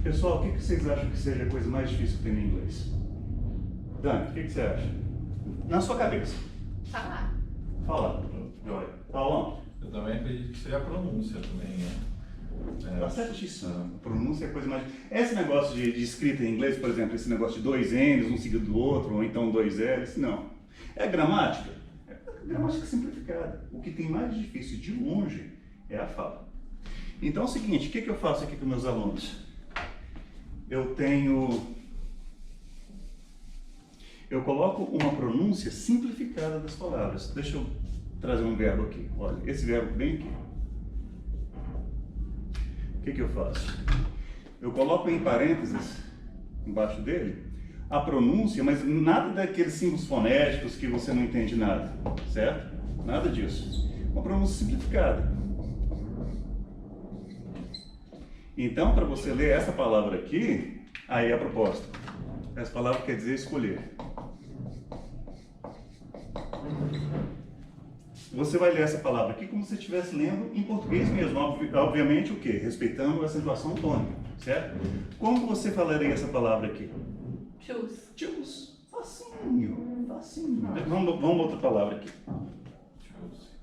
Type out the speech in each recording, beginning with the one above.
Pessoal, o que vocês acham que seja a coisa mais difícil que tem no inglês? Dani, o que você acha? Na sua cabeça. Falar. Fala. Joia. Paulão. Eu também acredito que seja a pronúncia também, né? Tá certíssimo. A pronúncia é a coisa mais... Esse negócio de escrita em inglês, por exemplo, esse negócio de dois N's, um seguido do outro, ou então dois L's, não. É gramática? É gramática simplificada. O que tem mais difícil de longe é a fala. Então é o seguinte, o que eu faço aqui com meus alunos? Eu coloco uma pronúncia simplificada das palavras. Deixa eu trazer um verbo aqui. Olha, esse verbo bem aqui. O que eu faço? Eu coloco em parênteses, embaixo dele, a pronúncia, mas nada daqueles símbolos fonéticos que você não entende nada, certo? Nada disso. Uma pronúncia simplificada. Então, para você ler essa palavra aqui, aí é a proposta. Essa palavra quer dizer escolher. Você vai ler essa palavra aqui como se estivesse lendo em português mesmo. Obviamente o quê? Respeitando a acentuação tônica, certo? Como você falaria essa palavra aqui? Choose. Choose. Facinho, facinho. Vamos outra palavra aqui. Choose.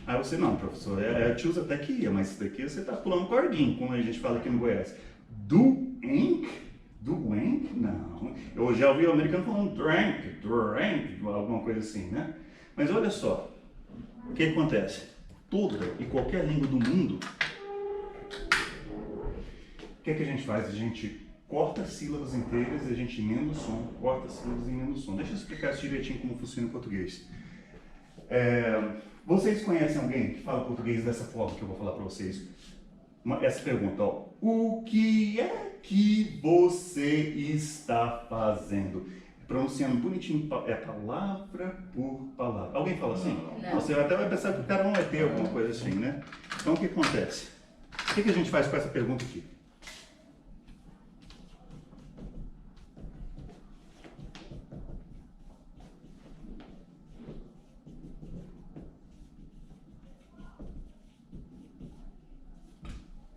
Aí você, não, professor, choose até que ia, mas isso daqui você está pulando cordinho, como a gente fala aqui no Goiás. Doink? Doink? Não. Eu já ouvi o americano falando drank, alguma coisa assim, né? Mas olha só, o que acontece? Toda e qualquer língua do mundo, o que a gente faz? A gente corta sílabas inteiras e a gente emenda o som, corta sílabas e emenda o som. Deixa eu explicar isso direitinho como funciona em português. Vocês conhecem alguém que fala português dessa forma que eu vou falar para vocês? Essa pergunta, ó. O que é que você está fazendo? Pronunciando bonitinho, é palavra por palavra. Alguém fala assim? Não. Você até vai pensar que o cara não vai ter alguma coisa assim, né? Então o que acontece? O que a gente faz com essa pergunta aqui?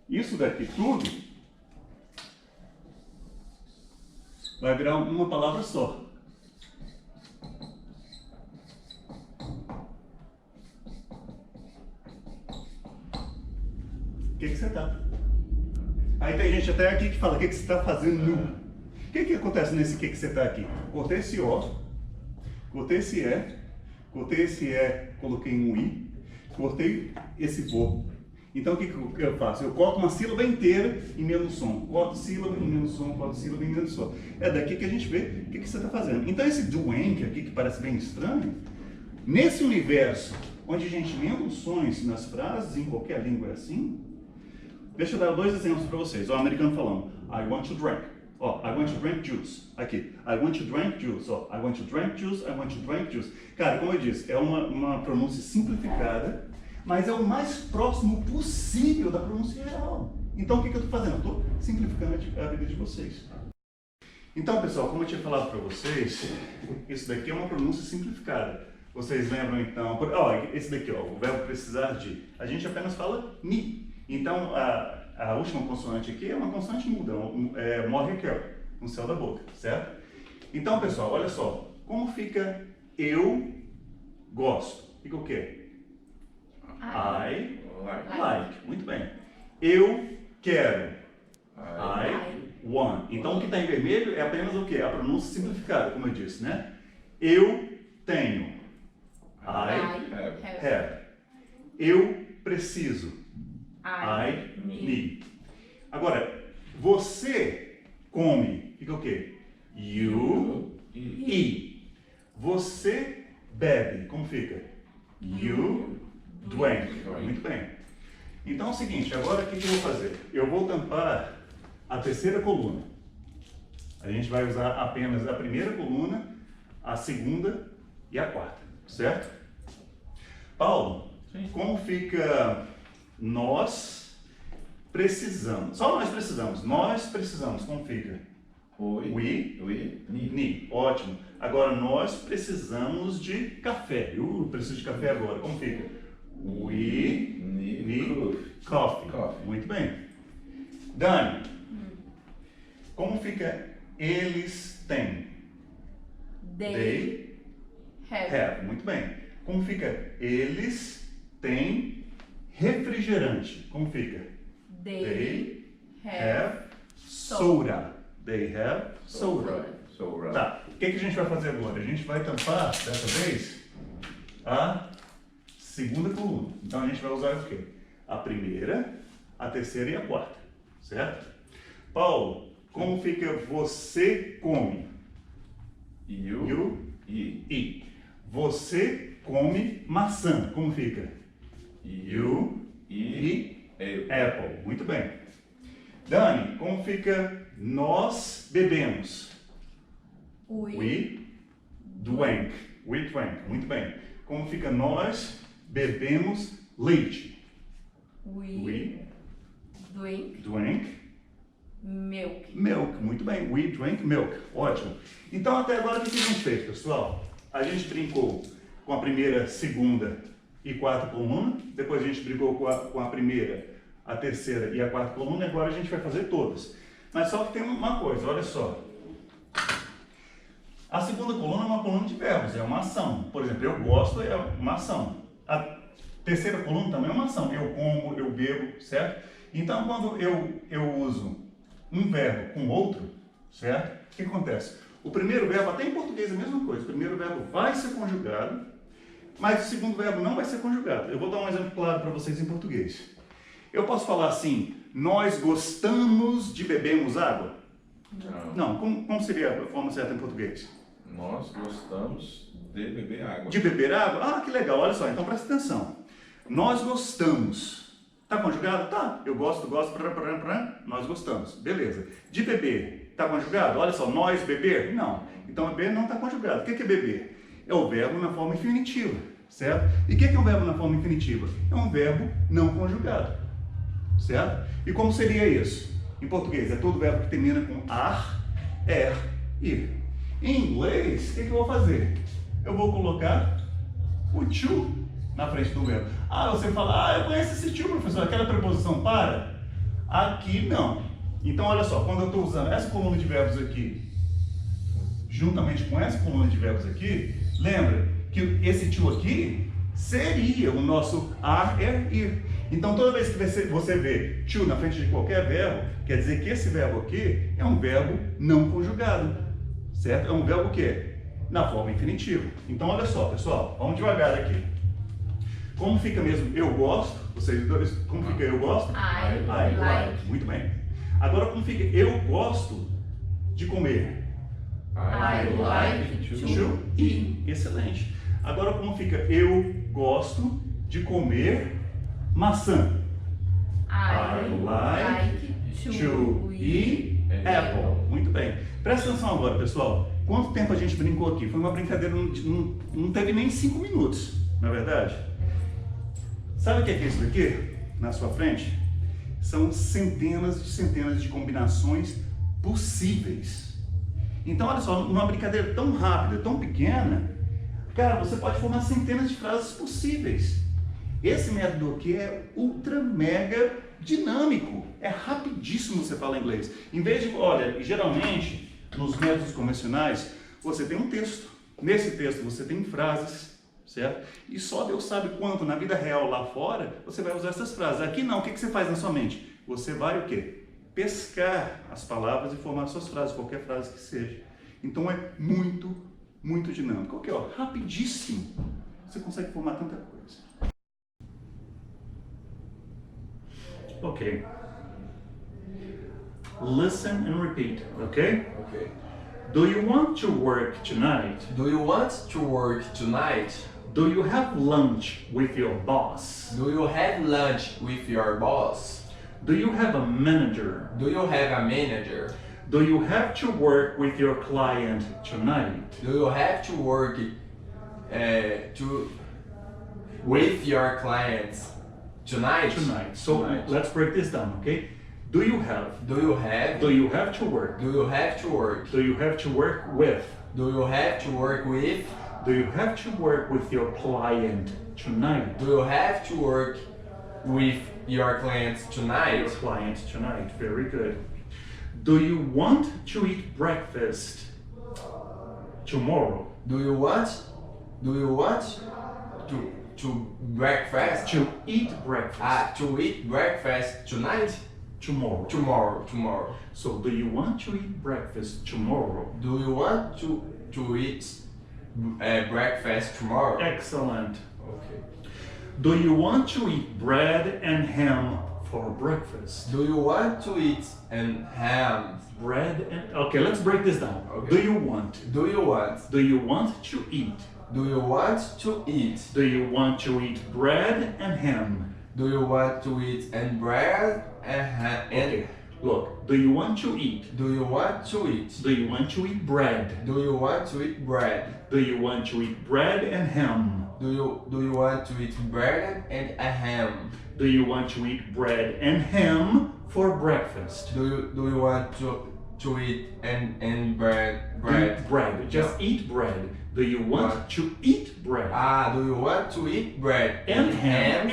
Isso daqui tudo vai virar uma palavra só. O que você tá? Aí tem gente até aqui que fala, o que você está fazendo? O que acontece nesse que você tá aqui? Cortei esse O, cortei esse E, coloquei um I, cortei esse vo. Então o que eu faço? Eu corto uma sílaba inteira em menos som. Corto sílaba em menos som, corto sílaba em menos som. É daqui que a gente vê o que você está fazendo. Então esse doink aqui, que parece bem estranho, nesse universo onde a gente emenda os sons nas frases, em qualquer língua é assim, deixa eu dar dois exemplos para vocês. O americano falando, I want to drink. Ó, I want to drink juice. Aqui, I want to drink juice. Ó, I want to drink juice, I want to drink juice. Cara, como eu disse, é uma pronúncia simplificada, mas é o mais próximo possível da pronúncia geral. Então o que eu estou fazendo? Eu estou simplificando a vida de vocês. Então, pessoal, como eu tinha falado para vocês, isso daqui é uma pronúncia simplificada. Vocês lembram então, esse daqui, ó, o verbo precisar de, a gente apenas fala me. Então a última consoante aqui é uma consoante muda, morre aqui, ó, no céu da boca, certo? Então, pessoal, olha só, como fica eu gosto? Fica o quê? I like. Muito bem. Eu quero. I want. Então o que está em vermelho é apenas o quê? A pronúncia simplificada, como eu disse, né? Eu tenho. I have. Eu preciso. I need. Agora, você come. Fica o quê? You eat. Você bebe. Como fica? You drink. Muito bem. Então é o seguinte, agora o que eu vou fazer? Eu vou tampar a terceira coluna. A gente vai usar apenas a primeira coluna, a segunda e a quarta, certo? Paulo, Sim. como fica nós precisamos. Só nós precisamos. Nós precisamos. Como fica? We, ni. Ni. Ótimo. Agora nós precisamos de café. Eu preciso de café agora. Como fica? We need coffee. Muito bem. Dani, como fica eles têm? They have. Muito bem. Como fica eles têm refrigerante? Como fica? They have soda. They have soda. Soda. Tá. O que a gente vai fazer agora? A gente vai tampar, dessa vez, a segunda coluna. Então a gente vai usar o quê? A primeira, a terceira e a quarta. Certo? Paulo, como fica você come? You, E. Você come maçã. Como fica? You e apple. Muito bem. Dani, como fica nós bebemos? We drank. Muito bem. Como fica nós bebemos leite? We Drank milk. milk. Muito bem. We drank milk. Ótimo. Então até agora o que a gente fez, pessoal? A gente brincou com a primeira, segunda e quarta coluna. Depois a gente brincou com a primeira, a terceira e a quarta coluna. E agora a gente vai fazer todas. Mas só que tem uma coisa, olha só. A segunda coluna é uma coluna de verbos, é uma ação. Por exemplo, eu gosto é uma ação. A terceira coluna também é uma ação. Eu como, eu bebo, certo? Então, quando eu uso um verbo com outro, certo? O que acontece? O primeiro verbo, até em português é a mesma coisa. O primeiro verbo vai ser conjugado, mas o segundo verbo não vai ser conjugado. Eu vou dar um exemplo claro para vocês em português. Eu posso falar assim, nós gostamos de bebermos água? Não, como seria a forma certa em português? Nós gostamos de beber água. De beber água? Ah, que legal, olha só, então presta atenção. Nós gostamos. Tá conjugado? Tá. Eu gosto, nós gostamos. Beleza. De beber, tá conjugado? Olha só, nós beber? Não. Então beber não tá conjugado. O que é beber? É o verbo na forma infinitiva, certo? E o que é um verbo na forma infinitiva? É um verbo não conjugado, certo? E como seria isso? Em português, é todo verbo que termina com ar, ir. Em inglês, o que eu vou fazer? Eu vou colocar o to na frente do verbo. Ah, você fala, eu conheço esse to, professor, aquela preposição para? Aqui não. Então, olha só, quando eu estou usando essa coluna de verbos aqui, juntamente com essa coluna de verbos aqui, lembra que esse to aqui seria o nosso ar, ir. Então, toda vez que você vê to na frente de qualquer verbo, quer dizer que esse verbo aqui é um verbo não conjugado, certo? É um verbo o quê? Na forma infinitiva. Então, olha só, pessoal, vamos devagar aqui. Como fica mesmo eu gosto? Vocês dois, como fica eu gosto? I like. Muito bem. Agora, como fica eu gosto de comer? I like To eat. Excelente. Agora, como fica eu gosto de comer maçã? I like To eat apple. Muito bem. Presta atenção agora, pessoal. Quanto tempo a gente brincou aqui? Foi uma brincadeira, não teve nem 5 minutos, não é verdade? Sabe o que é isso daqui? Na sua frente? São centenas de combinações possíveis. Então, olha só, numa brincadeira tão rápida, tão pequena, cara, você pode formar centenas de frases possíveis. Esse método aqui é ultra mega dinâmico. É rapidíssimo você falar inglês. Em vez de, olha, geralmente, nos métodos convencionais, você tem um texto. Nesse texto você tem frases, certo? E só Deus sabe quanto na vida real lá fora você vai usar essas frases. Aqui não, o que você faz na sua mente? Você vai o quê? Pescar as palavras e formar suas frases, qualquer frase que seja. Então é muito, muito dinâmico. Ok, ó, rapidíssimo. Você consegue formar tanta coisa. Ok. Listen and repeat, ok? Okay. Do you want to work tonight? Do you want to work tonight? Do you have lunch with your boss? Do you have lunch with your boss? Do you have a manager? Do you have a manager? Do you have to work with your client tonight? Do you have to work with your clients Tonight. Tonight. So Tonight. let's break this down, okay? Do you have? Do you have? Do you have to work? Do you have to work? Do you have to work with? Do you have to work with? Do you have to work with your client tonight? Do you have to work with your clients Your tonight? client tonight. Very good. Do you want to eat breakfast tomorrow? Do you want to breakfast? To eat breakfast To eat breakfast tonight? tomorrow. Tomorrow. So do you want to eat breakfast tomorrow? Do you want to eat breakfast tomorrow? Excellent. Okay. Do you want to eat bread and ham for breakfast? Do you want to eat ham? Bread and okay, let's break this down. Okay. Do you want? Do you want? Do you want to eat? Do you want to eat? Do you want to eat bread and ham? Do you want to eat bread and ham? Okay. Look, do you want to eat? Do you want to eat? Do you want to eat bread? Do you want to eat bread? Do you want to eat bread and ham? Do you want to eat bread and a ham? Do you want to eat bread and ham for breakfast? Do you want to eat and bread? Bread. Just eat bread. Do you want to eat bread? Do you want to eat bread And ham.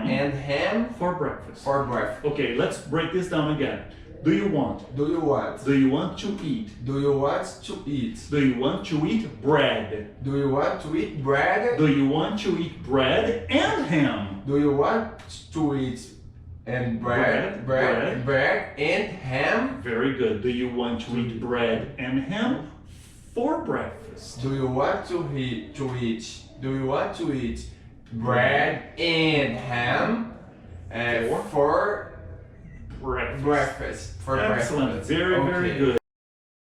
and ham For breakfast. for breakfast? Okay, let's break this down again. Do you want? Do you want? Do you want to eat? Do you want to eat? Do you want to eat bread? Do you want to eat bread? Do you want to eat bread and ham? Do you want to eat and bread and ham? Very good. Do you want to eat bread and ham for breakfast? Do you want to eat? Do you want to eat bread and ham for Breakfast. breakfast? For Excellent. breakfast. Very, very Okay. good.